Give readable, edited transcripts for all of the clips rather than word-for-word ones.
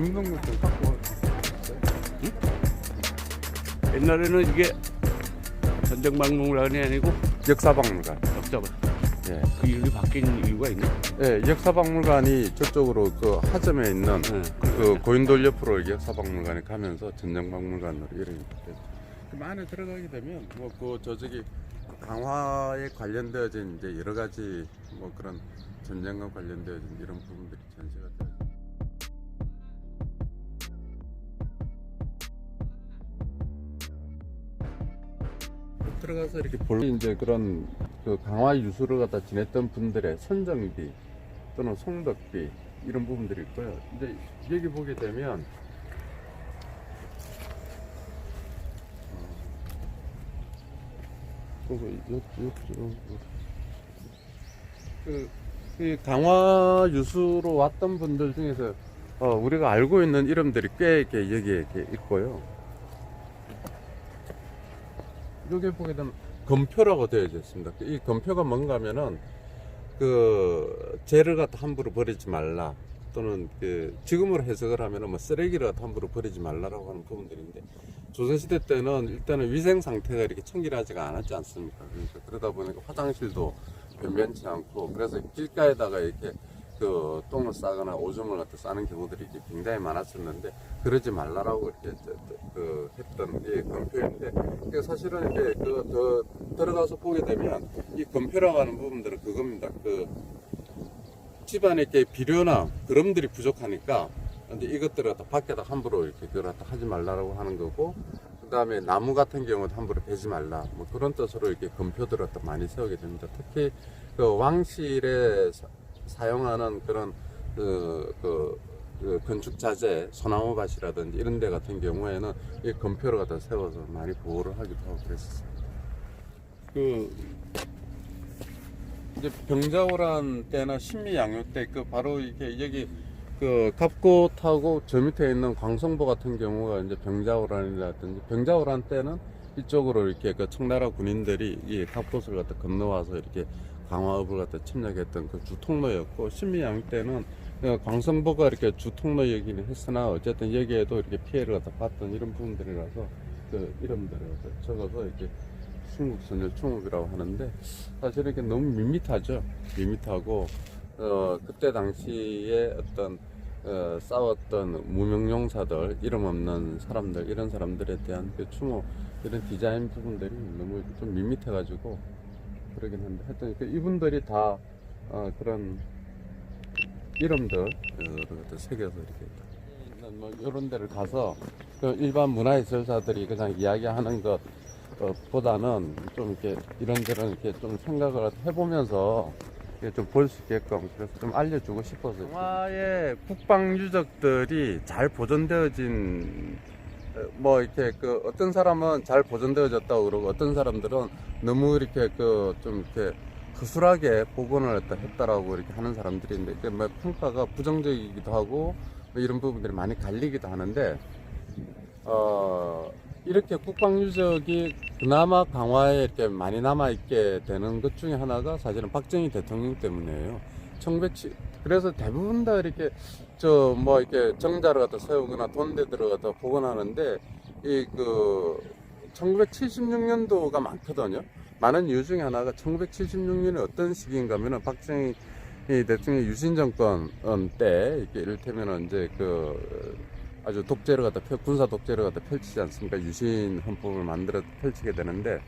재밌는 거 좀 갖고 와. 옛날에는 이게 전쟁박물관이 아니고 역사박물관. 역사박. 예. 그 이름이 바뀐 이유가 있나? 예, 역사박물관이 저쪽으로 그 하점에 있는 그 고인돌 옆으로 역사박물관에 가면서 전쟁박물관으로 이름이 바뀌었죠. 그 안에 들어가게 되면 뭐 그 저기 강화에 관련되어진 이제 여러 가지 뭐 그런 전쟁과 관련되어진 이런 부분들이 전시가 돼요. 들어가서 이렇게 볼 이제 그런 그 강화 유수를 갖다 지냈던 분들의 선정비 또는 송덕비 이런 부분들이 있고요. 이제 여기 보게 되면 그 강화 유수로 왔던 분들 중에서 우리가 알고 있는 이름들이 꽤 이렇게 여기에 이렇게 있고요. 여기 보게 되면 검표라고 되어 있습니다. 이 검표가 뭔가 하면은 그 재를 갖다 함부로 버리지 말라 또는 그 지금으로 해석을 하면은 뭐 쓰레기를 갖다 함부로 버리지 말라라고 하는 부분들인데 조선시대 때는 일단은 위생 상태가 이렇게 청결하지가 않았지 않습니까? 그러니까 그러다 보니까 화장실도 변변치 않고 그래서 길가에다가 이렇게 그 똥을 싸거나 오줌을 갖다 싸는 경우들이 이렇게 굉장히 많았었는데 그러지 말라라고 이렇게 그 했던 이 검표인데 그 사실은 이제 그 들어가서 보게 되면 이 검표라고 하는 부분들은 그겁니다. 그 집안에 이렇게 비료나 그름들이 부족하니까 근데 이것들을 갖다 밖에다 함부로 이렇게 그걸 갖다 하지 말라라고 하는 거고 그 다음에 나무 같은 경우도 함부로 베지 말라 뭐 그런 뜻으로 이렇게 검표들을 갖다 많이 세우게 됩니다. 특히 그 왕실에 사용하는 그런 그 건축 자재, 소나무 밭이라든지 이런 데 같은 경우에는 이 검표를 갖다 세워서 많이 보호를 하기도 하고 그랬었어요. 그 이제 병자호란 때나 신미양요 때 그 바로 이렇게 여기 그 갑곶하고 저 밑에 있는 광성보 같은 경우가 이제 병자호란이라든지 병자호란 때는 이쪽으로 이렇게 그 청나라 군인들이 이 갑곶을 갖다 건너와서 이렇게 강화읍을 갖다 침략했던 그 주통로였고 신미양 때는 광성보가 이렇게 주통로이긴 했으나 어쨌든 여기에도 이렇게 피해를 갖다 봤던 이런 부분들이라서 그 이름들을 적어서 이렇게 충국선열충읍이라고 하는데 사실 이렇게 너무 밋밋하죠. 밋밋하고 그때 당시에 어떤 싸웠던 무명용사들 이름 없는 사람들 이런 사람들에 대한 그 추모 이런 디자인 부분들이 너무 좀 밋밋해 가지고 그러긴 한데 하여튼 이분들이 다 그런 이름들 갖다 새겨서 이렇게 뭐 이런 데를 가서 그 일반 문화예술사들이 그냥 이야기하는 것 보다는 좀 이렇게 이런저런 이렇게 좀 생각을 해보면서 좀 볼 수 있게끔 그래서 좀 알려주고 싶어서 영화의 국방 유적들이 잘 보존되어진 뭐 이렇게 그 어떤 사람은 잘 보존되어졌다고 그러고 어떤 사람들은 너무 이렇게 그 좀 이렇게 허술하게 복원을 했다라고 이렇게 하는 사람들이 있는데 뭐 평가가 부정적이기도 하고 뭐 이런 부분들이 많이 갈리기도 하는데 이렇게 국방 유적이 그나마 강화에 이렇게 많이 남아 있게 되는 것 중에 하나가 사실은 박정희 대통령 때문이에요. 그래서 대부분 다 이렇게 뭐 이렇게 정자를 갖다 세우거나 돈대들을 갖다 복원하는데 이 그 1976년도가 많거든요. 많은 이유 중에 하나가 1976년이 어떤 시기인가 하면은 박정희 대통령 유신 정권 때 이렇게 이를테면은 이제 그 아주 독재를 갖다 군사 독재를 갖다 펼치지 않습니까? 유신 헌법을 만들어 펼치게 되는데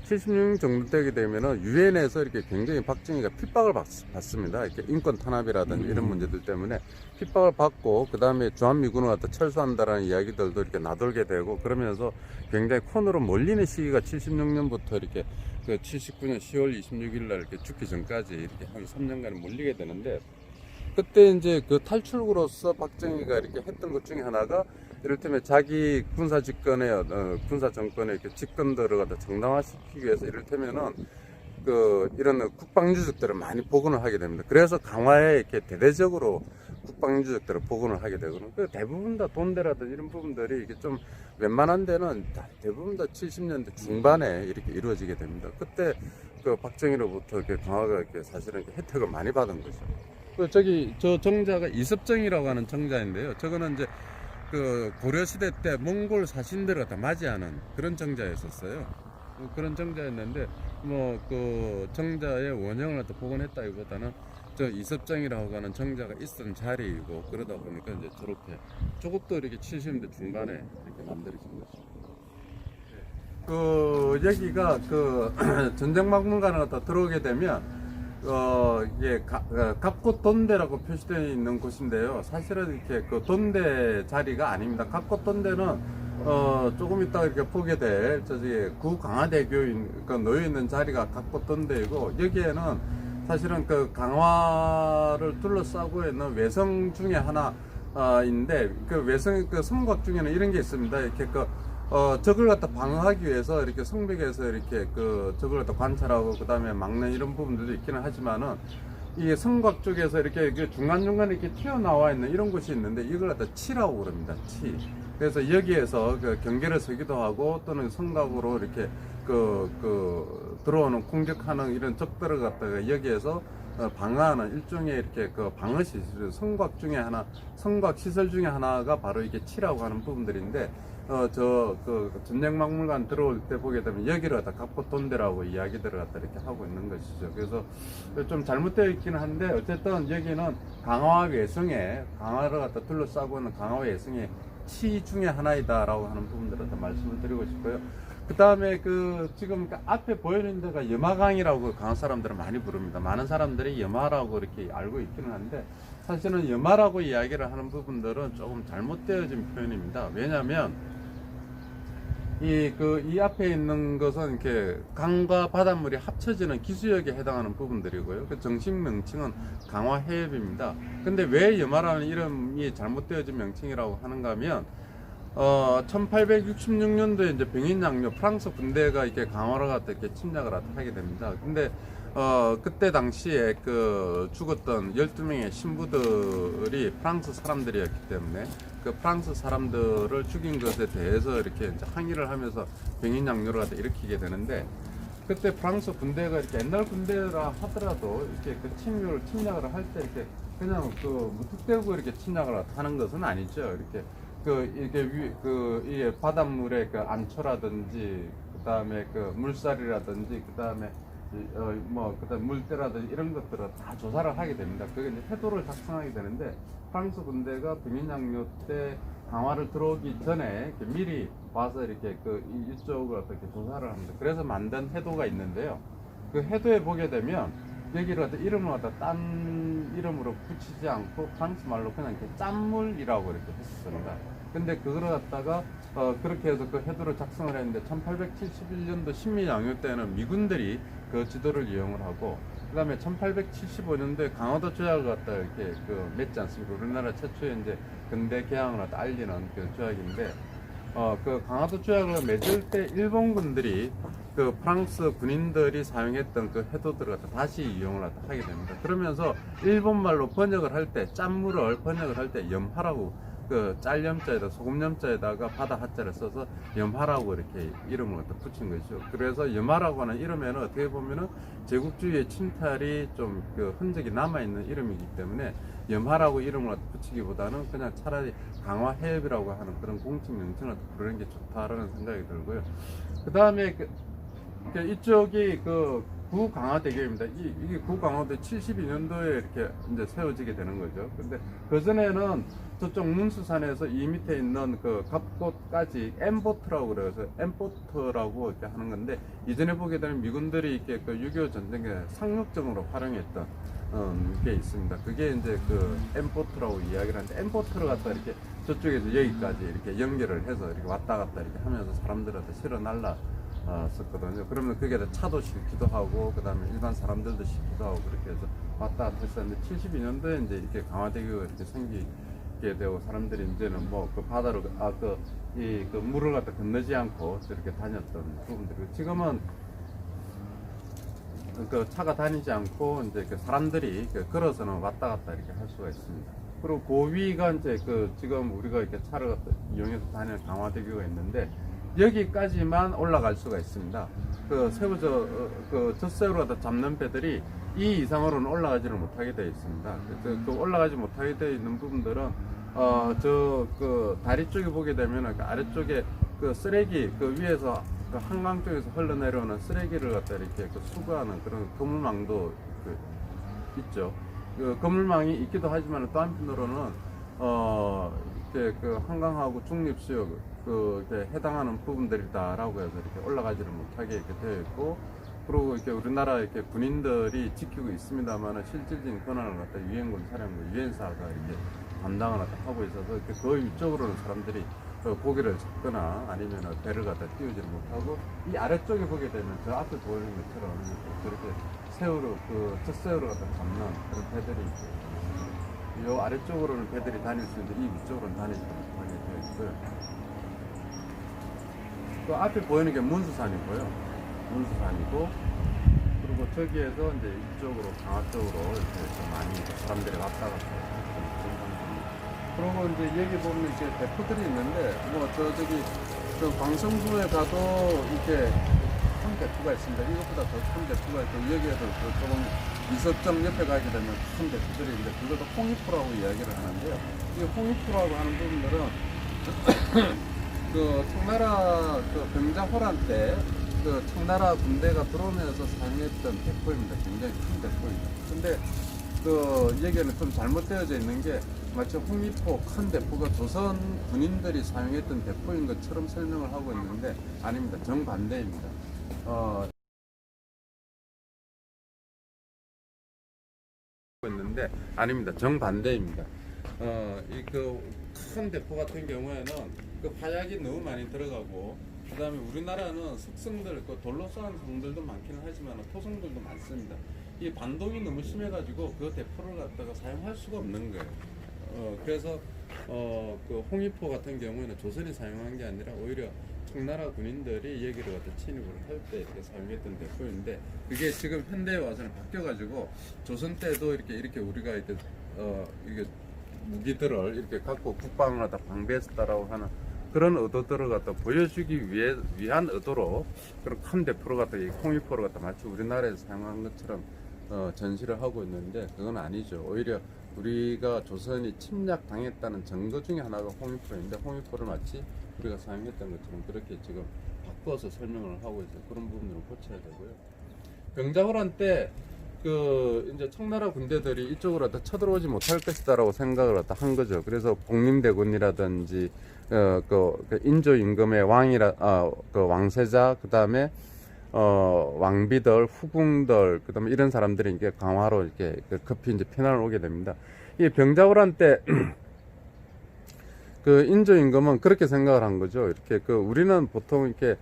76년 정도 되게 되면은 유엔에서 이렇게 굉장히 박정희가 핍박을 받습니다. 이렇게 인권 탄압이라든지 이런 문제들 때문에 핍박을 받고 그 다음에 주한미군을 갖다 철수한다라는 이야기들도 이렇게 나돌게 되고 그러면서 굉장히 코너로 몰리는 시기가 76년부터 이렇게 그 79년 10월 26일 날 이렇게 죽기 전까지 이렇게 한 3년간 몰리게 되는데 그때 이제 그 탈출구로서 박정희가 이렇게 했던 것 중에 하나가 이를테면 자기 군사 집권의 군사 정권의 이렇게 집권들을 갖다 정당화시키기 위해서 이를테면은 그 이런 국방 유적들을 많이 복원을 하게 됩니다. 그래서 강화에 이렇게 대대적으로 국방 유적들을 복원을 하게 되거든요. 그 대부분 다 돈대라든지 이런 부분들이 이렇게 좀 웬만한 데는 대부분 다 70년대 중반에 이렇게 이루어지게 됩니다. 그때 그 박정희로부터 이렇게 강화가 이렇게 사실은 이렇게 혜택을 많이 받은 거죠. 저기 저 정자가 이섭정이라고 하는 정자인데요. 저거는 이제 그 고려시대 때 몽골 사신들을 갖다 맞이하는 그런 정자였었어요. 그런 정자였는데 뭐 그 정자의 원형을 갖다 복원했다기보다는 저 이섭정이라고 하는 정자가 있던 자리이고 그러다 보니까 이제 저렇게 저것도 이렇게 70년대 중반에 이렇게 만들어진 것입니다. 그 여기가 그 전쟁박물관을 갖다 들어오게 되면 이게 갑곶돈대라고 표시되어 있는 곳인데요. 사실은 이렇게 그 돈대 자리가 아닙니다. 갑곶돈대는 조금 이따 이렇게 보게 될 저기 구강화대교인 그 놓여 있는 자리가 갑곶돈대이고 여기에는 사실은 그 강화를 둘러싸고 있는 외성 중에 하나인데 그 외성 그 성곽 중에는 이런 게 있습니다. 이렇게 적을 갖다 방어하기 위해서 이렇게 성벽에서 이렇게 그 적을 갖다 관찰하고 그 다음에 막는 이런 부분들도 있기는 하지만은 이 성곽 쪽에서 이렇게 중간중간에 이렇게 튀어나와 있는 이런 곳이 있는데 이걸 갖다 치라고 그럽니다. 치. 그래서 여기에서 그 경계를 서기도 하고 또는 성곽으로 이렇게 들어오는 공격하는 이런 적들을 갖다가 여기에서 방어하는 일종의 이렇게 그 방어 시설, 성곽 중에 하나, 성곽 시설 중에 하나가 바로 이게 치라고 하는 부분들인데 전쟁박물관 들어올 때 보게 되면 여기를 갖다 갑곶돈대라고 이야기들을 갖다 이렇게 하고 있는 것이죠. 그래서 좀 잘못되어 있기는 한데 어쨌든 여기는 강화 외성에 강화를 갖다 둘러싸고 있는 강화 외성의 치 중에 하나이다라고 하는 부분들을 갖다 말씀을 드리고 싶고요. 그 다음에 지금 앞에 보이는 데가 염화강이라고 강화 사람들은 많이 부릅니다. 많은 사람들이 염화라고 이렇게 알고 있기는 한데 사실은 염화라고 이야기를 하는 부분들은 조금 잘못되어진 표현입니다. 왜냐하면 이 앞에 있는 것은 이렇게 강과 바닷물이 합쳐지는 기수역에 해당하는 부분들이고요. 그 정식 명칭은 강화해협입니다. 근데 왜 염화라는 이름이 잘못되어진 명칭이라고 하는가 하면 1866년도에 이제 병인양요 프랑스 군대가 이렇게 강화를 갖다 이렇게 침략을 하게 됩니다. 근데 그때 당시에 죽었던 12명의 신부들이 프랑스 사람들이었기 때문에 그 프랑스 사람들을 죽인 것에 대해서 이렇게 이제 항의를 하면서 병인양요를 갖다 일으키게 되는데 그때 프랑스 군대가 이렇게 옛날 군대라 하더라도 이렇게 침략을 할 때 이렇게 그냥 무턱대고 이렇게 침략을 하는 것은 아니죠. 이렇게 이 바닷물에 안초라든지 그 다음에 물살이라든지 그 다음에 그다음 물때라든지 이런 것들을 다 조사를 하게 됩니다. 그게 이제 해도를 작성하게 되는데 프랑스 군대가 병인양요 때 강화를 들어오기 전에 미리 와서 이렇게 이쪽을 어떻게 조사를 합니다. 그래서 만든 해도가 있는데요. 그 해도에 보게 되면 여기를 이름을 갖다 딴 이름으로 붙이지 않고 프랑스 말로 그냥 이렇게 짠물이라고 이렇게 했습니다. 근데 그걸 갖다가 그렇게 해서 그 해도를 작성을 했는데 1871년도 신미양요 때는 미군들이 그 지도를 이용을 하고 그 다음에 1875년도에 강화도 조약을 갖다 이렇게 맺지 않습니까? 우리나라 최초의 이제 근대 개항을 갖다 알리는 그 조약인데 그 강화도 조약을 맺을 때 일본군들이 프랑스 군인들이 사용했던 그 해도들을 갖다 다시 이용을 갖다 하게 됩니다. 그러면서 일본말로 번역을 할 때 짠물을 번역을 할 때 염화라고 짤염자에다 소금염자에다가 바다 하자를 써서 염화라고 이렇게 이름을 갖다 붙인 것이죠. 그래서 염화라고 하는 이름에는 어떻게 보면은 제국주의의 침탈이 좀 흔적이 남아있는 이름이기 때문에 염화라고 이름을 갖다 붙이기보다는 그냥 차라리 강화해협이라고 하는 그런 공식 명칭을 부르는 게 좋다라는 생각이 들고요. 그 다음에 이쪽이 구강화대교입니다. 이게 구강화대 72년도에 이렇게 이제 세워지게 되는 거죠. 근데 그전에는 저쪽 문수산에서 이 밑에 있는 갑곶까지 엠보트라고 그래서 엠보트라고 이렇게 하는 건데 이전에 보게 되면 미군들이 이렇게 6.25 전쟁에 상륙정으로 활용했던 게 있습니다. 그게 이제 엠보트라고 이야기를 하는데 엠보트를 갖다 이렇게 저쪽에서 여기까지 이렇게 연결을 해서 이렇게 왔다 갔다 이렇게 하면서 사람들한테 실어 썼거든요. 그러면 거기에 차도 싣기도 하고 그 다음에 일반 사람들도 싣기도 하고 그렇게 해서 왔다 갔다 했었는데 72년도에 이제 이렇게 강화대교가 이렇게 생기게 되고 사람들이 이제는 바다로 물을 갖다 건너지 않고 이렇게 다녔던 부분들이고 지금은 차가 다니지 않고 이제 사람들이 걸어서는 왔다 갔다 이렇게 할 수가 있습니다. 그리고 그 위가 이제 지금 우리가 이렇게 차를 갖다 이용해서 다니는 강화대교가 있는데 여기까지만 올라갈 수가 있습니다. 젖새우를 갖다 잡는 배들이 이 이상으로는 올라가지를 못하게 되어 있습니다. 그래서 그 올라가지 못하게 되어 있는 부분들은 저 그 다리 쪽에 보게 되면 그 아래쪽에 그 쓰레기 그 위에서 그 한강 쪽에서 흘러내려오는 쓰레기를 갖다 이렇게 그 수거하는 그런 그물망도 그 있죠. 그 그물망이 있기도 하지만 또 한편으로는 이렇게 그 한강하고 중립수역 그 이렇게 해당하는 부분들이다라고 해서 이렇게 올라가지를 못하게 이렇게 되어 있고, 그리고 이렇게 우리나라 이렇게 군인들이 지키고 있습니다만은 실질적인 권한을 갖다 유엔군 사령부 유엔사가 이렇게 담당을 갖다 하고 있어서 이렇게 그 위쪽으로는 사람들이 고기를 잡거나 아니면 배를 갖다 띄우지를 못하고, 이 아래쪽에 보게 되면 저 앞에 보이는 것처럼 저렇게 새우를 그 젖새우를 갖다 잡는 그런 배들이 있고, 이 아래쪽으로는 배들이 다닐 수 있는데 이 위쪽으로는 다니지 못하게 되어 있고요. 그 앞에 보이는 게 문수산이고요. 문수산이고, 그리고 저기에서 이제 이쪽으로 강화 쪽으로 이렇게 좀 많이 사람들이 왔다 갔다 하는 상황입니다. 그리고 이제 여기 보면 이제 대포들이 있는데, 뭐 저기 그 광성부에 가도 이렇게 큰 대포가 있습니다. 이것보다 더 큰 대포가 있고, 여기에도 그 조금 이석정 옆에 가게 되면 큰 대포들이 있는데, 그것도 홍익포라고 이야기를 하는데요. 이 홍익포라고 하는 부분들은 그 청나라 그 병자호란 때 그 청나라 군대가 들어오면서 사용했던 대포입니다. 굉장히 큰 대포입니다. 근데 그 여기에는 좀 잘못되어져 있는 게, 마치 홍미포 큰 대포가 조선 군인들이 사용했던 대포인 것처럼 설명을 하고 있는데 아닙니다. 정반대입니다. 있는데 아닙니다. 정반대입니다. 이 그 큰 대포 같은 경우에는 그 화약이 너무 많이 들어가고, 그다음에 우리나라는 석성들, 그 돌로 쌓은 성들도 많기는 하지만 토성들도 많습니다. 이 반동이 너무 심해가지고 그 대포를 갖다가 사용할 수가 없는 거예요. 그래서 그 홍익포 같은 경우에는 조선이 사용한 게 아니라 오히려 청나라 군인들이 여기를 갖다 침입을 할 때 이렇게 사용했던 대포인데, 그게 지금 현대에 와서는 바뀌어가지고 조선 때도 이렇게 우리가 이렇게 이게 무기들을 이렇게 갖고 국방을 갖다 방배했다라고 하는 그런 의도들을 갖다 보여주기 위한 의도로 그런 큰 대포를 갖다 이 홍익포를 갖다 마치 우리나라에서 사용한 것처럼 전시를 하고 있는데, 그건 아니죠. 오히려 우리가 조선이 침략 당했다는 증거 중에 하나가 홍익포인데, 홍익포를 마치 우리가 사용했던 것처럼 그렇게 지금 바꿔서 설명을 하고 있어요. 그런 부분을 고쳐야 되고요. 병자호란 때 그 이제 청나라 군대들이 이쪽으로 갖다 쳐들어오지 못할 것이다라고 생각을 갖다 한 거죠. 그래서 복림대군이라든지 그 인조 임금의 그 왕세자, 그다음에 왕비들, 후궁들, 그다음에 이런 사람들이 이게 강화로 이렇게 급히 이제 피난을 오게 됩니다. 이 병자호란 때 그 인조 임금은 그렇게 생각을 한 거죠. 이렇게 그 우리는 보통 이렇게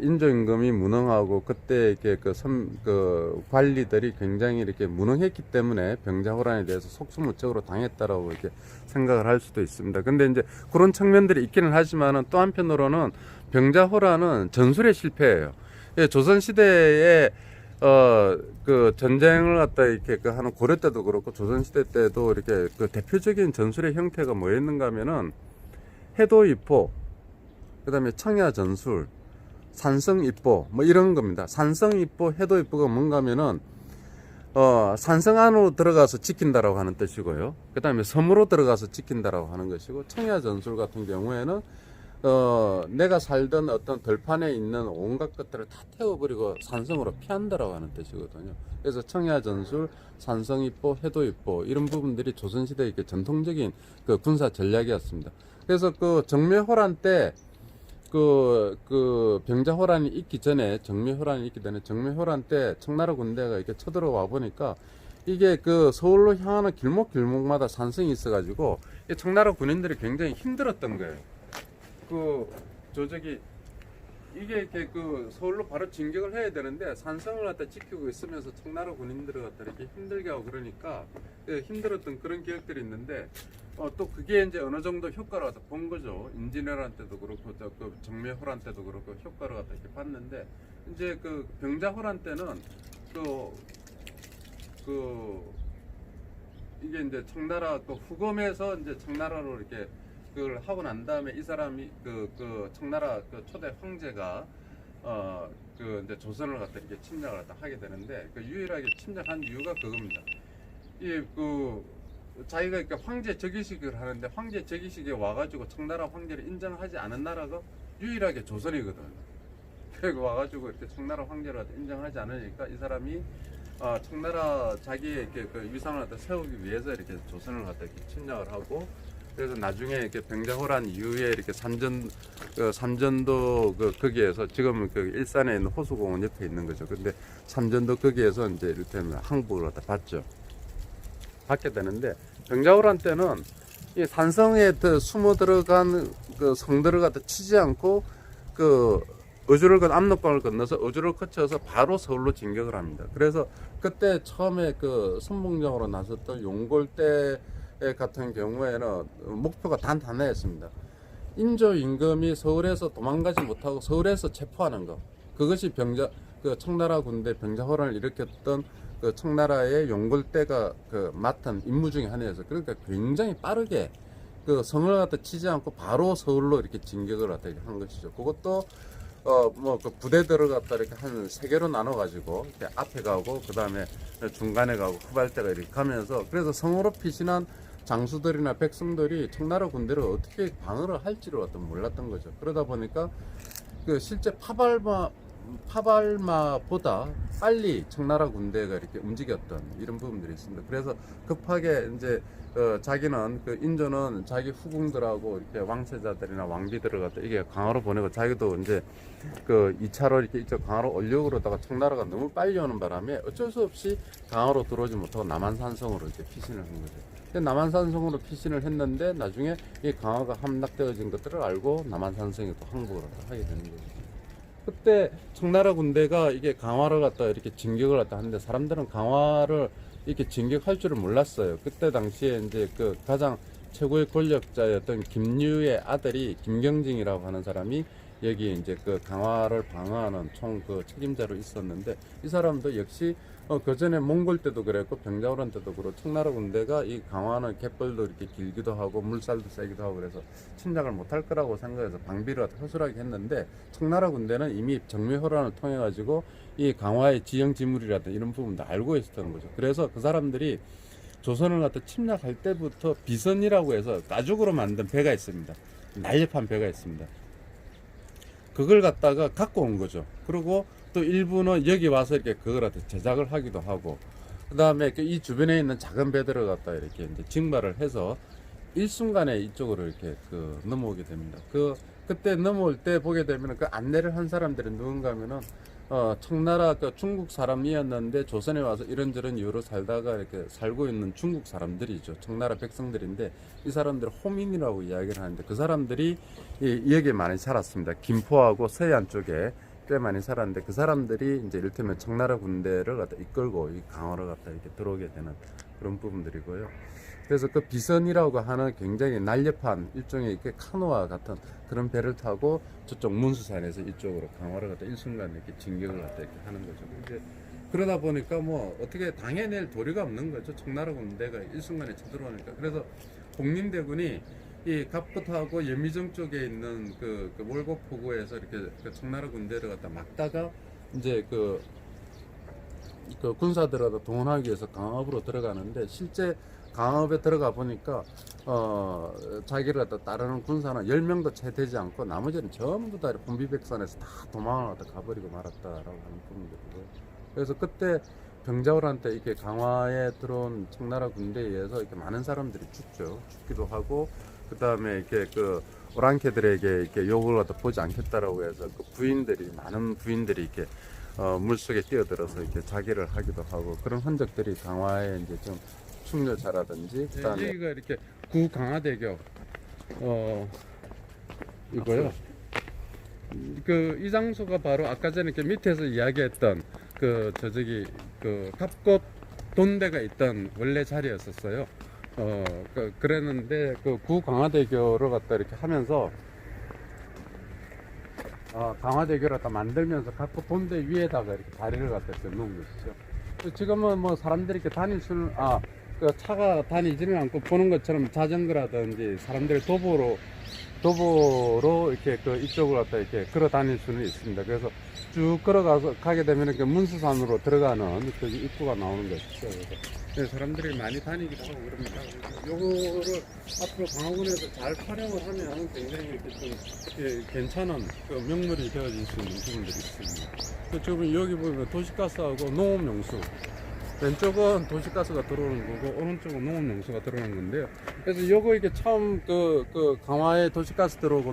인조 임금이 무능하고 그때 이렇게 그 관리들이 굉장히 이렇게 무능했기 때문에 병자호란에 대해서 속수무책으로 당했다라고 이렇게 생각을 할 수도 있습니다. 근데 이제 그런 측면들이 있기는 하지만은 또 한편으로는 병자호란은 전술의 실패예요. 예, 조선 시대에 그 전쟁을 갖다 이렇게 그 하는 고려 때도 그렇고 조선 시대 때도 이렇게 그 대표적인 전술의 형태가 뭐였는가 하면은 해도입보, 그 다음에 청야전술, 산성입보, 뭐 이런 겁니다. 산성입보, 해도입보가 뭔가 하면은, 산성 안으로 들어가서 지킨다라고 하는 뜻이고요. 그 다음에 섬으로 들어가서 지킨다라고 하는 것이고, 청야전술 같은 경우에는, 내가 살던 어떤 들판에 있는 온갖 것들을 다 태워버리고 산성으로 피한다라고 하는 뜻이거든요. 그래서 청야전술, 산성입보, 해도입보, 이런 부분들이 조선시대의 이렇게 전통적인 그 군사 전략이었습니다. 그래서 그 정묘호란 때 그 병자호란이 있기 전에, 정묘호란이 있기 전에 정묘호란 때 청나라 군대가 이렇게 쳐들어와 보니까 이게 그 서울로 향하는 길목마다 산성이 있어가지고 청나라 군인들이 굉장히 힘들었던 거예요. 이게 이렇게 그 서울로 바로 진격을 해야 되는데 산성을 갖다 지키고 있으면서 청나라 군인들을 갖다 이렇게 힘들게 하고 그러니까 힘들었던 그런 기억들이 있는데, 또 그게 이제 어느 정도 효과를 갖다 본 거죠. 임진왜란 때도 그렇고 그 정묘호란 때도 그렇고 효과를 갖다 이렇게 봤는데, 이제 그 병자호란 때는 이게 이제 청나라 그 후검에서 이제 청나라로 이렇게 그걸 하고 난 다음에 이 사람이 그 청나라 그 초대 황제가 그 이제 조선을 갖다 이렇게 침략을 갖다 하게 되는데 그 유일하게 침략한 이유가 그겁니다. 이 그 자기가 이렇게 황제 즉위식을 하는데 황제 즉위식에 와가지고 청나라 황제를 인정하지 않은 나라가 유일하게 조선이거든. 그리고 와가지고 이렇게 청나라 황제를 갖다 인정하지 않으니까 이 사람이 청나라 자기의 이렇게 그 위상을 갖다 세우기 위해서 이렇게 조선을 갖다 이렇게 침략을 하고 그래서 나중에 이렇게 병자호란 이후에 이렇게 삼전도 거기에서 지금은 그 일산에 있는 호수공원 옆에 있는 거죠. 근데 삼전도 거기에서 이제 이를테면 항복을 갖다 받죠. 받게 되는데 병자호란 때는 이 산성에 숨어 들어간 그 성들을 갖다 치지 않고 그 압록강을 건너서 어주를 거쳐서 바로 서울로 진격을 합니다. 그래서 그때 처음에 그 선봉장으로 나섰던 용골대 같은 경우에는 목표가 단 하나였습니다. 인조 임금이 서울에서 도망가지 못하고 서울에서 체포하는 것. 그것이 그 청나라 군대 병자호란을 일으켰던 그 청나라의 용골대가 그 맡은 임무 중에 하나였어요. 그러니까 굉장히 빠르게 그 성을 갖다 치지 않고 바로 서울로 이렇게 진격을 갖다 한 것이죠. 그것도 뭐 그 부대들을 갖다 이렇게 한 세 개로 나눠 가지고 이렇게 앞에 가고 그 다음에 중간에 가고 후발대가 이렇게 가면서 그래서 성으로 피신한 장수들이나 백성들이 청나라 군대를 어떻게 방어를 할지를 어떤 몰랐던 거죠. 그러다 보니까 그 실제 파발마보다 빨리 청나라 군대가 이렇게 움직였던 이런 부분들이 있습니다. 그래서 급하게 이제 자기는 그 인조는 자기 후궁들하고 이렇게 왕세자들이나 왕비들을 갖다 이게 강화로 보내고 자기도 이제 그 2차로 이렇게 이쪽 강화로 오려고 그러다가 청나라가 너무 빨리 오는 바람에 어쩔 수 없이 강화로 들어오지 못하고 남한산성으로 이렇게 피신을 한 거죠. 남한산성으로 피신을 했는데 나중에 이 강화가 함락되어진 것들을 알고 남한산성에 또 항복을 하게 되는 거죠. 그때 청나라 군대가 이게 강화를 갖다 이렇게 진격을 갖다 하는데 사람들은 강화를 이렇게 진격할 줄을 몰랐어요. 그때 당시에 이제 그 가장 최고의 권력자였던 김유의 아들이 김경징이라고 하는 사람이 여기 이제 그 강화를 방어하는 총 그 책임자로 있었는데 이 사람도 역시 그 전에 몽골 때도 그랬고 병자호란 때도 그렇고 청나라 군대가 이 강화는 갯벌도 이렇게 길기도 하고 물살도 세기도 하고 그래서 침략을 못할 거라고 생각해서 방비를 허술하게 했는데 청나라 군대는 이미 정묘호란을 통해 가지고 이 강화의 지형지물이라든 이런 부분도 알고 있었던 거죠. 그래서 그 사람들이 조선을 갖다 침략할 때부터 비선이라고 해서 가죽으로 만든 배가 있습니다. 날렵한 배가 있습니다. 그걸 갖다가 갖고 온 거죠. 그리고 또 일부는 여기 와서 이렇게 그걸 갖다 제작을 하기도 하고, 그 다음에 이 주변에 있는 작은 배들을 갖다 이렇게 이제 징발을 해서 일순간에 이쪽으로 이렇게 넘어오게 됩니다. 그때 넘어올 때 보게 되면 그 안내를 한 사람들이 누군가 하면은 청나라 중국 사람이었는데 조선에 와서 이런저런 이유로 살다가 이렇게 살고 있는 중국 사람들이죠. 청나라 백성들인데 이 사람들 호민이라고 이야기를 하는데 그 사람들이 여기에 많이 살았습니다. 김포하고 서해안 쪽에 꽤 많이 살았는데 그 사람들이 이제 이를테면 청나라 군대를 갖다 이끌고 이 강화를 갖다 이렇게 들어오게 되는 그런 부분들이고요. 그래서 그 비선이라고 하는 굉장히 날렵한 일종의 이렇게 카누와 같은 그런 배를 타고 저쪽 문수산에서 이쪽으로 강화를 갖다 일순간에 이렇게 진격을 갖다 이렇게 하는 거죠. 이제 그러다 보니까 뭐 어떻게 당해낼 도리가 없는 거죠. 청나라 군대가 일순간에 쳐들어오니까. 그래서 공림대군이 이 갑부하고 예미정 쪽에 있는 그 월곡포구에서 이렇게 그 청나라 군대를 갖다 막다가 이제 그 군사들을 갖다 동원하기 위해서 강압으로 들어가는데 실제 강압에 들어가 보니까 자기를 갖다 따르는 군사는 10명도 채 되지 않고 나머지는 전부 다 혼비백산에서 다 도망을 갖다 가버리고 말았다라고 하는 부분들이고요. 그래서 그때 병자호란 때 이렇게 강화에 들어온 청나라 군대에 의해서 이렇게 많은 사람들이 죽기도 하고, 그 다음에 이렇게 그 오랑캐들에게 이렇게 욕을 갖다 보지 않겠다라고 해서 많은 부인들이 이렇게 물속에 뛰어들어서 이렇게 자기를 하기도 하고 그런 흔적들이 강화에 이제 좀 충렬차라든지 그다음에 여기가 이렇게 구강화대교 이거요. 이 장소가 바로 아까 전에 이렇게 밑에서 이야기했던 그 갑곶 돈대가 있던 원래 자리였었어요. 그랬는데 그 구강화대교를 갖다 이렇게 하면서 강화대교를 갖다 만들면서 갑곶 돈대 위에다가 이렇게 다리를 갖다 이렇게 놓은 것이죠. 지금은 뭐 사람들이 이렇게 다닐 수는 그 차가 다니지는 않고 보는 것처럼 자전거라든지 사람들이 도보로 도보로 이렇게 그 이쪽으로 갖다 이렇게 걸어 다닐 수는 있습니다. 그래서 쭉 걸어가서 가게 되면 이렇게 문수산으로 들어가는 그 입구가 나오는 것이죠. 그래서 사람들이 많이 다니기도 하고 그럽니다. 요거를 앞으로 강화군에서 잘 활용을 하면 굉장히 이렇게 좀 괜찮은 그 명물이 되어질 수 있는 부분들이 있습니다. 지금 여기 보면 도시가스하고 농업용수, 왼쪽은 도시가스가 들어오는 거고 오른쪽은 농업용수가 들어오는 건데요. 그래서 요거 이게 처음 그 강화에 도시가스 들어오고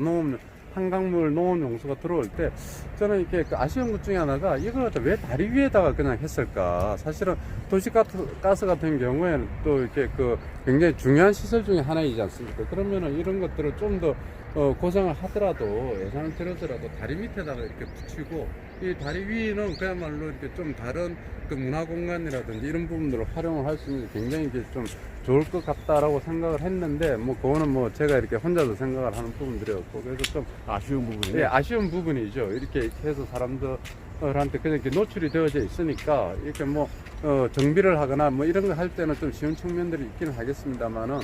한강물 농업용수가 들어올 때 저는 이렇게 그 아쉬운 것 중에 하나가 이걸 갖다 왜 다리 위에다가 그냥 했을까. 사실은 도시가스 같은 경우에는 또 이렇게 그 굉장히 중요한 시설 중에 하나이지 않습니까. 그러면은 이런 것들을 좀 더 고생을 하더라도 예산을 들여서라도 다리 밑에다가 이렇게 붙이고 이 다리 위는 그야말로 이렇게 좀 다른 그 문화공간이라든지 이런 부분들을 활용을 할 수 있는 굉장히 이게 좀 좋을 것 같다라고 생각을 했는데 뭐 그거는 뭐 제가 이렇게 혼자서 생각을 하는 부분들이었고 그래서 좀 아쉬운 부분이네. 예, 아쉬운 부분이죠. 이렇게 해서 사람들한테 그냥 이렇게 노출이 되어져 있으니까 이렇게 뭐 정비를 하거나 뭐 이런 거 할 때는 좀 쉬운 측면들이 있기는 하겠습니다만은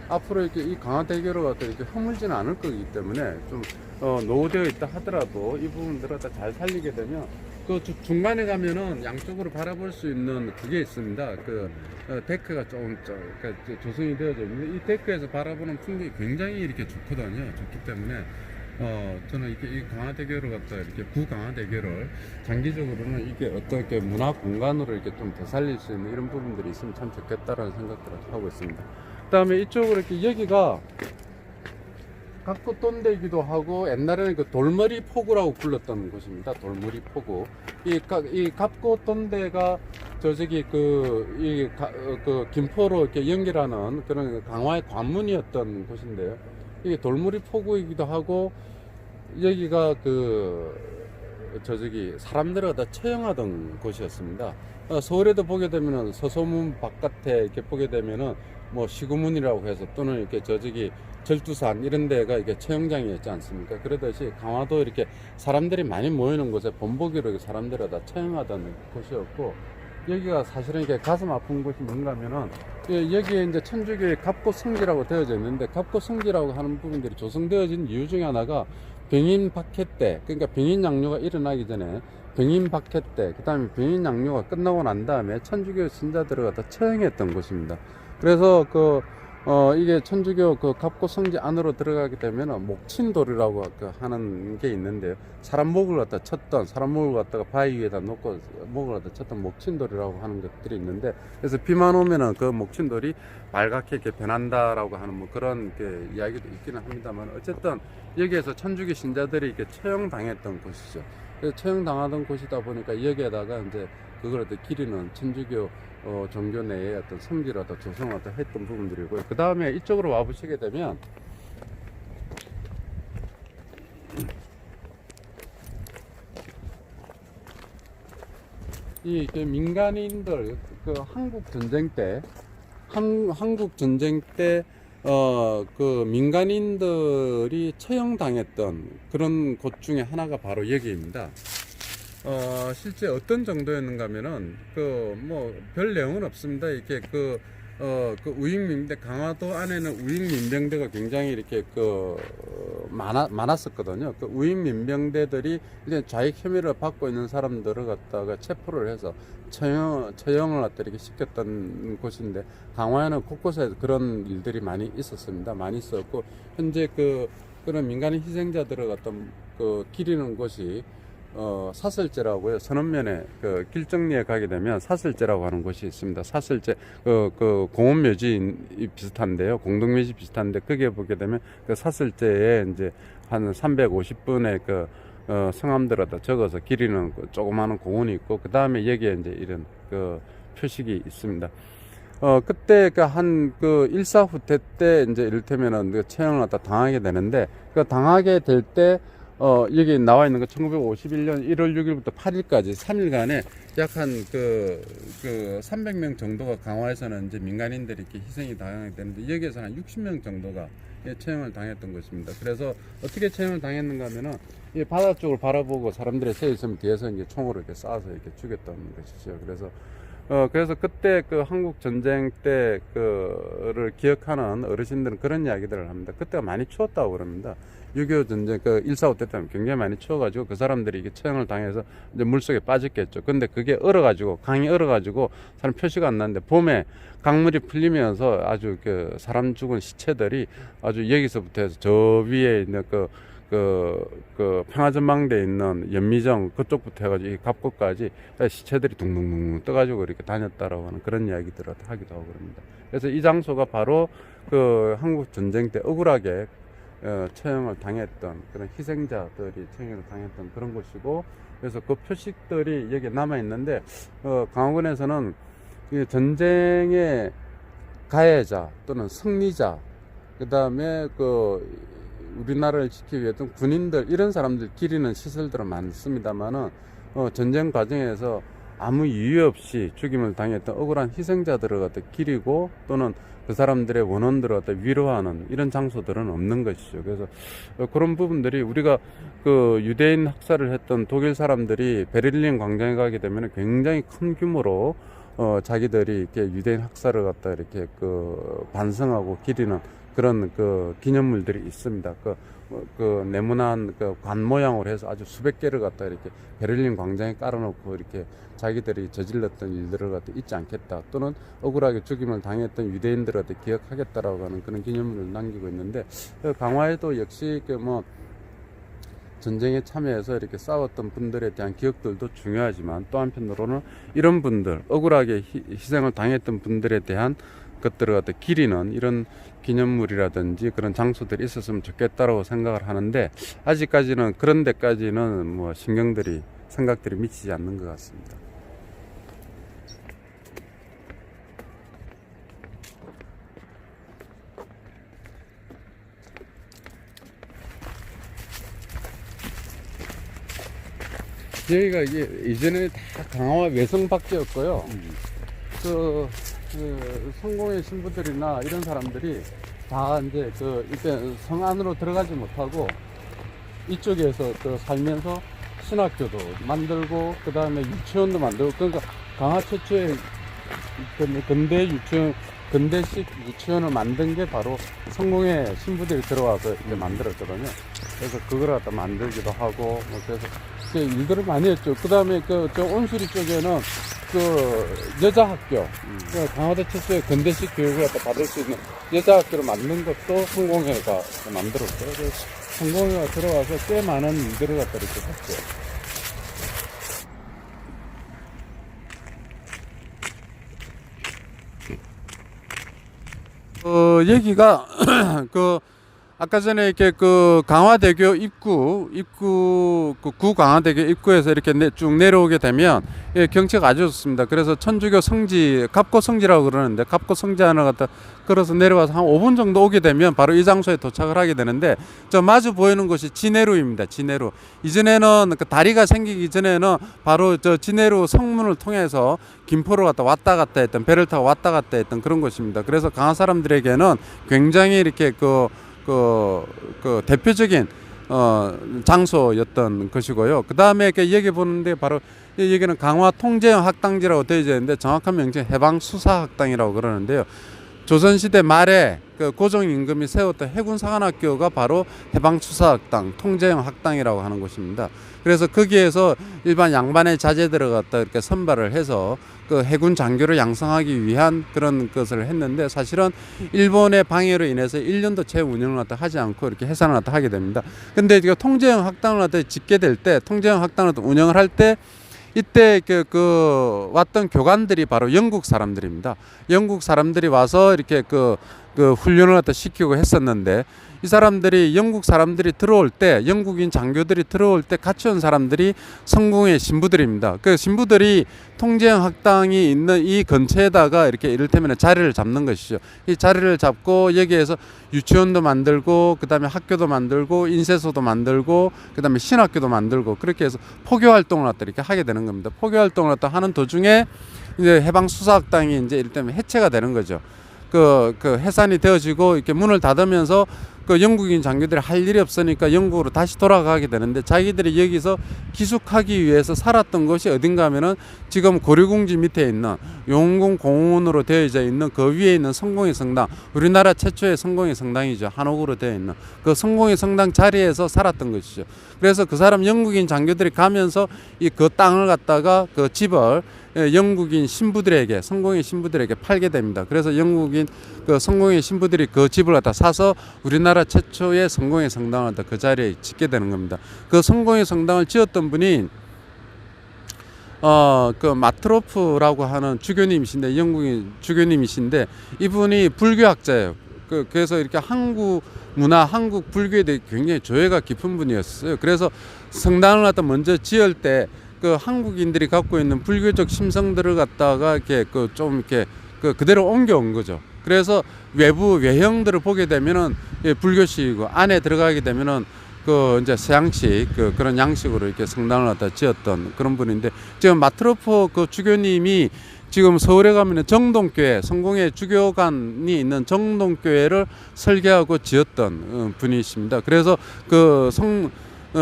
앞으로 이렇게 이 강화대교로 갖다 이렇게 허물지는 않을 거기 때문에 좀 노후되어 있다 하더라도 이 부분들을 다 잘 살리게 되면 그 중간에 가면은 양쪽으로 바라볼 수 있는 그게 있습니다. 그 데크가 조금 그러니까 조성이 되어져 있는데 이 데크에서 바라보는 풍경이 굉장히 이렇게 좋거든요. 좋기 때문에 저는 이렇게 이 강화대교를 갖다 이렇게 부강화대교를 장기적으로는 이게 어떻게 문화 공간으로 이렇게 좀 되살릴 수 있는 이런 부분들이 있으면 참 좋겠다라는 생각들을 하고 있습니다. 그다음에 이쪽으로 이렇게 여기가 각도돈대이기도 하고 옛날에는 그 돌머리 포구라고 불렀던 곳입니다. 돌머리 포구. 이 갑고돈대가 저기 그 김포로 이렇게 연결하는 그런 강화의 관문이었던 곳인데요. 이게 돌머리 포구이기도 하고 여기가 저기 사람들을 다 처형하던 곳이었습니다. 서울에도 보게 되면은 서소문 바깥에 이렇게 보게 되면은 뭐 시구문이라고 해서 또는 이렇게 저기 절두산 이런 데가 이게 처형장이었지 않습니까? 그러듯이 강화도 이렇게 사람들이 많이 모이는 곳에 본보기로 사람들을 다 처형하던 곳이었고 여기가 사실은 이게 가슴 아픈 곳이 뭔가 하면은 여기에 이제 천주교의 갑고성지라고 되어져 있는데 갑고성지라고 하는 부분들이 조성되어진 이유 중에 하나가 병인 박해 때 그러니까 병인 양류가 일어나기 전에 병인 박해 때 그 다음에 병인 양류가 끝나고 난 다음에 천주교 신자들을 갖다 처형했던 곳입니다. 그래서 이게 천주교 그 갑고성지 안으로 들어가게 되면 목친돌이라고 하는 게 있는데요. 사람 목을 갖다 쳤던, 사람 목을 갖다가 바위 위에다 놓고 목을 갖다 쳤던 목친돌이라고 하는 것들이 있는데, 그래서 비만 오면은 그 목친돌이 빨갛게 이렇게 변한다라고 하는 뭐 그런 이야기도 있기는 합니다만, 어쨌든 여기에서 천주교 신자들이 이렇게 처형당했던 곳이죠. 그래서 처형당하던 곳이다 보니까 여기에다가 이제 그걸 기리는 천주교 종교 내에 어떤 성지를 더 조성을 했던 부분들이고요. 그 다음에 이쪽으로 와 보시게 되면 이 민간인들 한국 전쟁 때 그 민간인들이 처형당했던 그런 곳 중에 하나가 바로 여기입니다. 실제 어떤 정도였는가 하면은, 뭐, 별 내용은 없습니다. 이렇게 우익민병대, 강화도 안에는 우익민병대가 굉장히 이렇게 많았었거든요. 그 우익민병대들이 이제 좌익 혐의를 받고 있는 사람들을 갖다가 체포를 해서 처형을 갖다 이렇게 시켰던 곳인데, 강화에는 곳곳에 그런 일들이 많이 있었습니다. 많이 있었고, 현재 그런 민간인 희생자들을 갖다 기리는 곳이 사슬제라고요. 선언면에 길정리에 가게 되면 사슬제라고 하는 곳이 있습니다. 사슬제 공원묘지 비슷한데요. 공동묘지 비슷한데 거기에 보게 되면 그 사슬제에 이제 한 350분의 성함들을 다 적어서 기리는 조그마한 공원이 있고, 그 다음에 여기에 이제 이런 표식이 있습니다. 그때 일사후퇴 때 이제 이를테면은 처형을 갖다 당하게 되는데, 당하게 될 때 여기 나와 있는 거 1951년 1월 6일부터 8일까지 3일간에 약 한 300명 정도가 강화에서는 이제 민간인들이 이렇게 희생이 당하게 되는데, 여기에서 한 60명 정도가 처형을 당했던 것입니다. 그래서 어떻게 처형을 당했는가 하면은 이 바다 쪽을 바라보고 사람들이 서 있으면 뒤에서 이제 총으로 이렇게 쏴서 이렇게 죽였던 것이죠. 그래서 그래서 그때 그 한국 전쟁 때 그를 기억하는 어르신들은 그런 이야기들을 합니다. 그때가 많이 추웠다고 그럽니다. 6.25 전쟁, 1.45 때 때문에 굉장히 많이 추워가지고 그 사람들이 이게 처형을 당해서 이제 물속에 빠졌겠죠. 근데 그게 얼어가지고, 강이 얼어가지고 사람 표시가 안 나는데 봄에 강물이 풀리면서 아주 그 사람 죽은 시체들이 아주 여기서부터 해서 저 위에 있는 그 평화전망대에 있는 연미정 그쪽부터 해가지고 이 갑구까지 시체들이 둥둥둥 떠가지고 이렇게 다녔다라고 하는 그런 이야기들을 하기도 하고 그럽니다. 그래서 이 장소가 바로 그 한국 전쟁 때 억울하게 처형을 당했던 그런 희생자들이 처형을 당했던 그런 곳이고, 그래서 그 표식들이 여기에 남아 있는데 강화군에서는 이 전쟁의 가해자 또는 승리자, 그 다음에 우리나라를 지키기 위해 했던 군인들, 이런 사람들 기리는 시설들은 많습니다만은 전쟁 과정에서 아무 이유 없이 죽임을 당했던 억울한 희생자들을 갖다 기리고 또는 그 사람들의 원혼들을 갖다 위로하는 이런 장소들은 없는 것이죠. 그래서 그런 부분들이 우리가 그 유대인 학살을 했던 독일 사람들이 베를린 광장에 가게 되면 굉장히 큰 규모로 자기들이 이렇게 유대인 학살을 갖다 이렇게 반성하고 기리는 그런 기념물들이 있습니다. 네모난 관 모양으로 해서 아주 수백 개를 갖다 이렇게 베를린 광장에 깔아놓고 이렇게 자기들이 저질렀던 일들을 갖다 잊지 않겠다, 또는 억울하게 죽임을 당했던 유대인들을 갖다 기억하겠다라고 하는 그런 기념물을 남기고 있는데, 강화에도 역시 전쟁에 참여해서 이렇게 싸웠던 분들에 대한 기억들도 중요하지만 또 한편으로는 이런 분들, 억울하게 희생을 당했던 분들에 대한 것들을 갖다 기리는 이런 기념물이라든지 그런 장소들이 있었으면 좋겠다라고 생각을 하는데, 아직까지는 그런 데까지는 생각들이 미치지 않는 것 같습니다. 여기가 이전에 다 강화와 외성박지였고요. 성공의 신부들이나 이런 사람들이 다 이제 이때 성 안으로 들어가지 못하고 이쪽에서 살면서 신학교도 만들고 그 다음에 유치원도 만들고, 그러니까 강화 최초의 근대식 유치원을 만든 게 바로 성공의 신부들이 들어와서 이제 만들었거든요. 그래서 그걸 갖다 만들기도 하고, 그래서 일들을 많이 했죠. 그 다음에 저 온수리 쪽에는 여자 학교, 강화도 최초의 근대식 교육을 갖다 받을 수 있는 여자 학교를 만든 것도 성공회가 만들었어요. 그래서 성공회가 들어와서 꽤 많은 일들을 갖다 이렇게 했죠. 여기가 아까 전에 이렇게 강화대교 구 강화대교 입구에서 이렇게 쭉 내려오게 되면 경치가 아주 좋습니다. 그래서 천주교 성지, 갑고 성지라고 그러는데, 갑고 성지 하나 갖다 걸어서 내려와서 한 5분 정도 오게 되면 바로 이 장소에 도착을 하게 되는데, 저 마주 보이는 곳이 진해루입니다. 진해루. 이전에는 다리가 생기기 전에는 바로 저 진해루 성문을 통해서 김포로 왔다 갔다 했던, 배를 타고 왔다 갔다 했던 그런 곳입니다. 그래서 강화 사람들에게는 굉장히 이렇게 대표적인 장소였던 것이고요. 그 다음에 여기 보는데 바로 여기는 강화 통제형 학당지라고 되어 있는데, 정확한 명칭은 해방수사학당이라고 그러는데요. 조선시대 말에 고종 임금이 세웠던 해군사관학교가 바로 해방수사학당, 통제형 학당이라고 하는 곳입니다. 그래서 거기에서 일반 양반의 자제들을 갖다 이렇게 선발을 해서 해군 장교를 양성하기 위한 그런 것을 했는데, 사실은 일본의 방해로 인해서 1년도 채 운영을 갖다 하지 않고 이렇게 해산을 갖다 하게 됩니다. 근데 통제형 학당을 갖다 짓게 될 때, 통제형 학당을 운영을 할 때 이때 왔던 교관들이 바로 영국 사람들입니다. 영국 사람들이 와서 이렇게 훈련을 갖다 시키고 했었는데, 이 사람들이, 영국 사람들이 들어올 때, 영국인 장교들이 들어올 때 같이 온 사람들이 성공의 신부들입니다. 그 신부들이 통제형 학당이 있는 이 근처에다가 이렇게 이를테면 자리를 잡는 것이죠. 이 자리를 잡고 여기에서 유치원도 만들고, 그 다음에 학교도 만들고, 인쇄소도 만들고, 그 다음에 신학교도 만들고, 그렇게 해서 포교 활동을 갖다 이렇게 하게 되는 겁니다. 포교 활동을 갖다 하는 도중에 이제 해방수사학당이 이제 이를테면 해체가 되는 거죠. 해산이 되어지고 이렇게 문을 닫으면서 그 영국인 장교들이 할 일이 없으니까 영국으로 다시 돌아가게 되는데 자기들이 여기서 기숙하기 위해서 살았던 곳이 어딘가 하면은 지금 고려궁지 밑에 있는 용궁 공원으로 되어져 있는 그 위에 있는 성공의 성당, 우리나라 최초의 성공의 성당이죠. 한옥으로 되어 있는 그 성공의 성당 자리에서 살았던 것이죠. 그래서 그 사람 영국인 장교들이 가면서 이 그 땅을 갖다가 그 집을 영국인 신부들에게, 성공의 신부들에게 팔게 됩니다. 그래서 영국인 그 성공의 신부들이 그 집을 갖다 사서 우리나라 최초의 성공의 성당을 그 자리에 짓게 되는 겁니다. 그 성공의 성당을 지었던 분이 그 마트로프라고 하는 주교님이신데, 영국인 주교님이신데, 이분이 불교학자예요. 그래서 이렇게 한국 문화, 한국 불교에 대해 굉장히 조예가 깊은 분이었어요. 그래서 성당을 갖다 먼저 지을 때 그 한국인들이 갖고 있는 불교적 심성들을 갖다가 이렇게 좀 이렇게 그대로 옮겨온 거죠. 그래서 외부 외형들을 보게 되면은 불교식이고, 안에 들어가게 되면은 그 이제 서양식 그런 양식으로 이렇게 성당을 갖다 지었던 그런 분인데, 지금 마트로프 그 주교님이 지금 서울에 가면은 정동교회, 성공의 주교관이 있는 정동교회를 설계하고 지었던 분이십니다. 그래서 그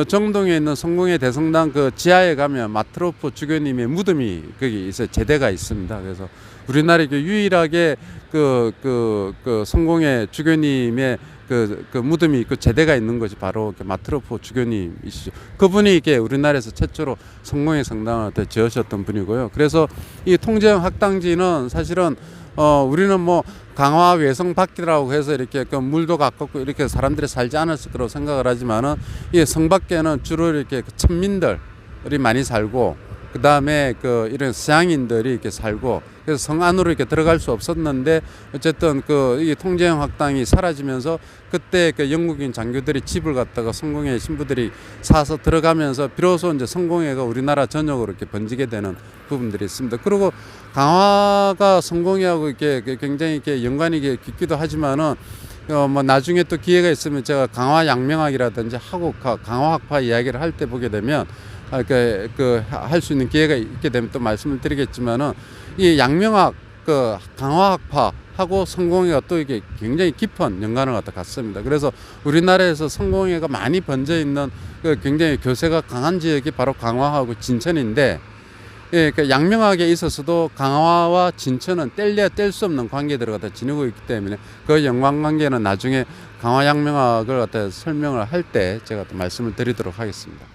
정동에 있는 성공의 대성당 그 지하에 가면 마트로프 주교님의 무덤이 거기 있어요. 제대가 있습니다. 그래서 우리나라에 유일하게 그 성공의 주교님의 그 무덤이 그 제대가 있는 것이 바로 마트로프 주교님이시죠. 그분이 이게 우리나라에서 최초로 성공의 성당을 지으셨던 분이고요. 그래서 이 통제형 학당지는 사실은 우리는 뭐 강화 외성 밖이라고 해서 이렇게 그 물도 가깝고 이렇게 사람들이 살지 않았을 거라고 생각을 하지만은 이 성 밖에는 주로 이렇게 그 천민들이 많이 살고, 그 다음에 그 이런 서양인들이 이렇게 살고, 그래서 성 안으로 이렇게 들어갈 수 없었는데, 어쨌든 이 통제형 학당이 사라지면서 그때 그 영국인 장교들이 집을 갖다가 성공회 신부들이 사서 들어가면서 비로소 이제 성공회가 우리나라 전역으로 이렇게 번지게 되는 부분들이 있습니다. 그리고 강화가 성공회하고 이렇게 굉장히 이렇게 연관이 깊기도 하지만은 뭐 나중에 또 기회가 있으면 제가 강화 양명학이라든지 하고 강화학파 이야기를 할 때 보게 되면 할 수 있는 기회가 있게 되면 또 말씀을 드리겠지만은, 이 양명학 강화학파하고 성공회가 또 이게 굉장히 깊은 연관을 갖습니다. 그래서 우리나라에서 성공회가 많이 번져 있는 굉장히 교세가 강한 지역이 바로 강화하고 진천인데, 양명학에 있어서도 강화와 진천은 뗄래야 뗄 수 없는 관계들을 지니고 있기 때문에 그 연관관계는 나중에 강화 양명학을 설명을 할 때 제가 또 말씀을 드리도록 하겠습니다.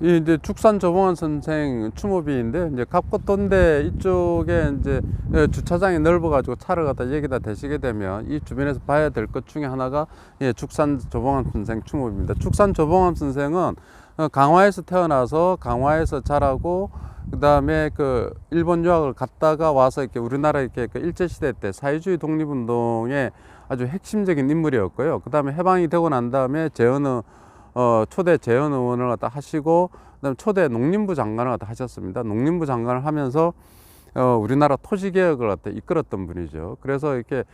이 이제 축산 조봉환 선생 추모비인데, 이제 갑곶돈대 이쪽에 이제 주차장이 넓어가지고 차를 갖다 여기다 대시게 되면 이 주변에서 봐야 될 것 중에 하나가 축산 조봉환 선생 추모비입니다. 축산 조봉환 선생은 강화에서 태어나서 강화에서 자라고, 그 다음에 일본 유학을 갔다가 와서 이렇게 우리나라 이렇게 일제시대 때 사회주의 독립운동의 아주 핵심적인 인물이었고요. 그 다음에 해방이 되고 난 다음에 초대 재헌 의원을 갖다 하시고, 그다음에 초대 농림부 장관을 갖다 하셨습니다. 농림부 장관을 하면서 우리나라 토지 개혁을 갖다 이끌었던 분이죠. 그래서 이렇게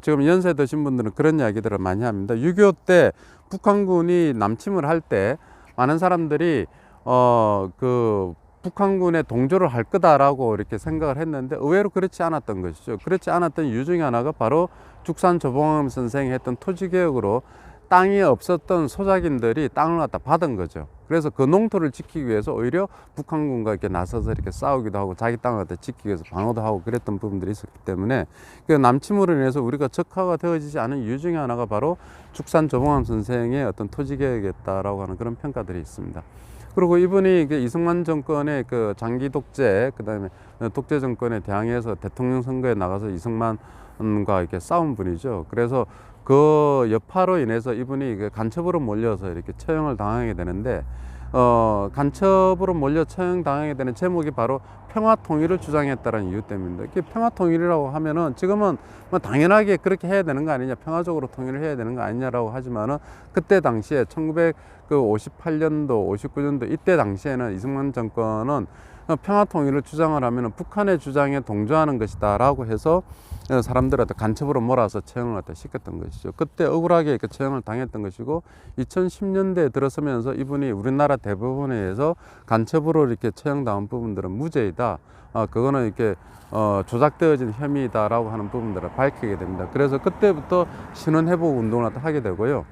지금 연세 드신 분들은 그런 이야기들을 많이 합니다. 6.25 때 북한군이 남침을 할 때 많은 사람들이 북한군에 동조를 할 거다라고 이렇게 생각을 했는데, 의외로 그렇지 않았던 것이죠. 그렇지 않았던 이유 중에 하나가 바로 축산 조봉환 선생이 했던 토지 개혁으로 땅이 없었던 소작인들이 땅을 갖다 받은 거죠. 그래서 그 농토를 지키기 위해서 오히려 북한군과 이렇게 나서서 이렇게 싸우기도 하고 자기 땅을 갖다 지키기 위해서 방어도 하고 그랬던 부분들이 있었기 때문에, 그 남침으로 인해서 우리가 적화가 되어지지 않은 이유 중에 하나가 바로 축산 조봉환 선생의 어떤 토지 개혁이었다라고 하는 그런 평가들이 있습니다. 그리고 이분이 이승만 정권의 장기 독재, 그다음에 독재 정권에 대항해서 대통령 선거에 나가서 이승만과 이렇게 싸운 분이죠. 그래서 그 여파로 인해서 이분이 간첩으로 몰려서 이렇게 처형을 당하게 되는데, 간첩으로 몰려 처형당하게 되는 제목이 바로 평화통일을 주장했다는 이유 때문입니다. 이게 평화통일이라고 하면은 지금은 뭐 당연하게 그렇게 해야 되는 거 아니냐, 평화적으로 통일을 해야 되는 거 아니냐라고 하지만은, 그때 당시에 1958년도, 59년도 이때 당시에는 이승만 정권은 평화 통일을 주장을 하면 북한의 주장에 동조하는 것이다라고 해서 사람들한테 간첩으로 몰아서 처형을 갖다 시켰던 것이죠. 그때 억울하게 이렇게 처형을 당했던 것이고 2010년대에 들어서면서 이분이 우리나라 대법원에 의해서 간첩으로 이렇게 처형당한 부분들은 무죄이다. 그거는 이렇게 조작되어진 혐의다라고 하는 부분들을 밝히게 됩니다. 그래서 그때부터 신원회복 운동을 하게 되고요.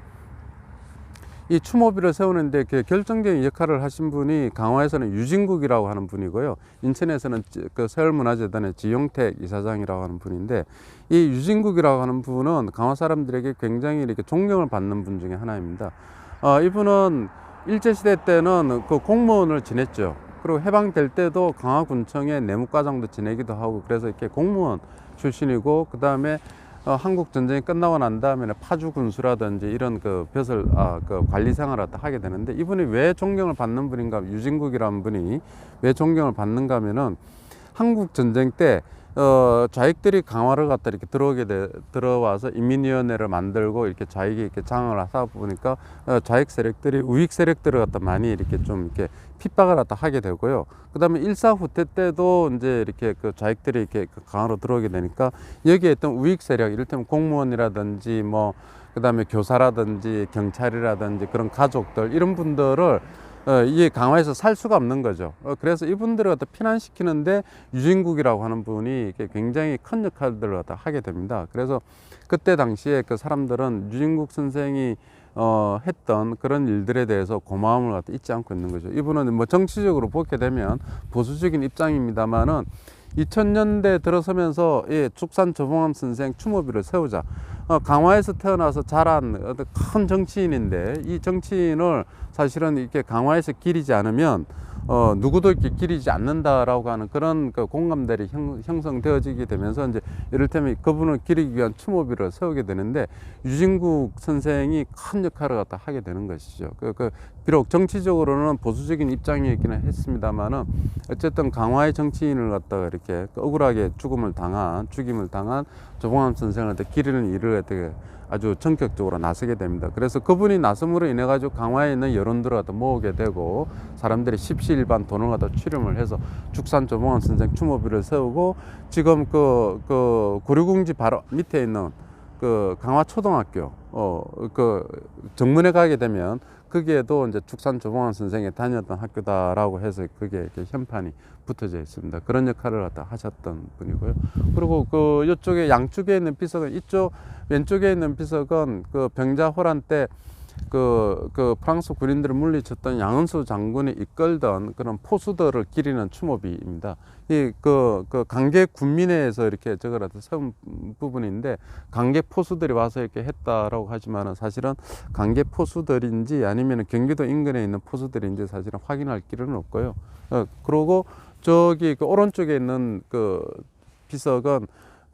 이 추모비를 세우는데 결정적인 역할을 하신 분이 강화에서는 유진국이라고 하는 분이고요. 인천에서는 그 서울문화재단의 지용택 이사장이라고 하는 분인데, 이 유진국이라고 하는 분은 강화 사람들에게 굉장히 이렇게 존경을 받는 분 중에 하나입니다. 이분은 일제시대 때는 그 공무원을 지냈죠. 그리고 해방될 때도 강화군청의 내무과장도 지내기도 하고, 그래서 이렇게 공무원 출신이고, 그 다음에 한국 전쟁이 끝나고 난 다음에는 파주 군수라든지 이런 그 벼슬 그 관리 생활을 하게 되는데, 이분이 왜 존경을 받는 분인가, 유진국이라는 분이 왜 존경을 받는가 하면은 한국 전쟁 때 좌익들이 강화를 갖다 이렇게 들어와서 인민위원회를 만들고 이렇게 좌익이 이렇게 장을 하다 보니까 좌익 세력들이 우익 세력들을 갖다 많이 이렇게 좀 이렇게 핍박을 갖다 하게 되고요. 그 다음에 일사 후퇴 때도 이제 이렇게 그 좌익들이 이렇게 강화로 들어오게 되니까 여기에 있던 우익 세력, 이를테면 공무원이라든지 뭐 그 다음에 교사라든지 경찰이라든지 그런 가족들, 이런 분들을 이 강화에서 살 수가 없는 거죠. 그래서 이분들을 갖다 피난시키는데 유진국이라고 하는 분이 굉장히 큰 역할들을 갖다 하게 됩니다. 그래서 그때 당시에 그 사람들은 유진국 선생이 했던 그런 일들에 대해서 고마움을 갖다 잊지 않고 있는 거죠. 이분은 뭐 정치적으로 보게 되면 보수적인 입장입니다만은 2000년대 들어서면서 죽산 조봉암 선생 추모비를 세우자. 강화에서 태어나서 자란 큰 정치인인데, 이 정치인을 사실은 이렇게 강화에서 기리지 않으면 누구도 이렇게 기리지 않는다라고 하는 그런 그 공감대를 형성되어지게 되면서 이제 이를테면 그분을 기리기 위한 추모비를 세우게 되는데, 유진국 선생이 큰 역할을 갖다 하게 되는 것이죠. 비록 정치적으로는 보수적인 입장이었기는 했습니다만은 어쨌든 강화의 정치인을 갖다가 이렇게 억울하게 죽임을 당한 조봉암 선생을 기리는 일을 갖다가 아주 전격적으로 나서게 됩니다. 그래서 그분이 나섬으로 인해 가지고 강화에 있는 여론들을 갖다 모으게 되고, 사람들이 십시일반 돈을 갖다 출금을 해서 죽산 조봉암 선생 추모비를 세우고, 지금 그 고려궁지 바로 밑에 있는 그 강화 초등학교 그 정문에 가게 되면 거기에도 이제 죽산 조봉암 선생이 다녔던 학교다라고 해서 그게 이렇게 현판이 붙어져 있습니다. 그런 역할을 갖다 하셨던 분이고요. 그리고 그 이쪽에 양쪽에 있는 비석은, 이쪽 왼쪽에 있는 비석은 그 병자호란 때 그 프랑스 군인들을 물리쳤던 양은수 장군이 이끌던 그런 포수들을 기리는 추모비입니다. 그 강계 군민회에서 이렇게 저걸 세운 부분인데, 강계 포수들이 와서 이렇게 했다라고 하지만은 사실은 강계 포수들인지 아니면 경기도 인근에 있는 포수들인지 사실은 확인할 길은 없고요. 그리고 저기 그 오른쪽에 있는 그 비석은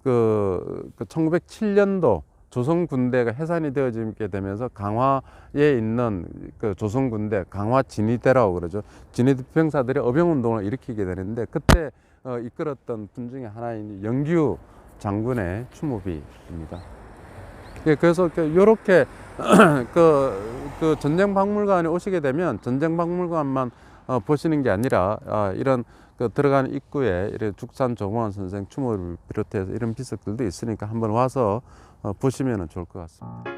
그 1907년도 조선군대가 해산이 되어지게 되면서 강화에 있는 그 조선군대, 강화 진위대라고 그러죠. 진위대 병사들이 어병운동을 일으키게 되는데, 그때 이끌었던 분 중에 하나인 영규 장군의 추모비입니다. 그래서 이렇게 그 전쟁박물관에 오시게 되면 전쟁박물관만 보시는 게 아니라 이런 그 들어가는 입구에 이런 죽산 조봉암 선생 추모를 비롯해서 이런 비석들도 있으니까 한번 와서 보시면 좋을 것 같습니다.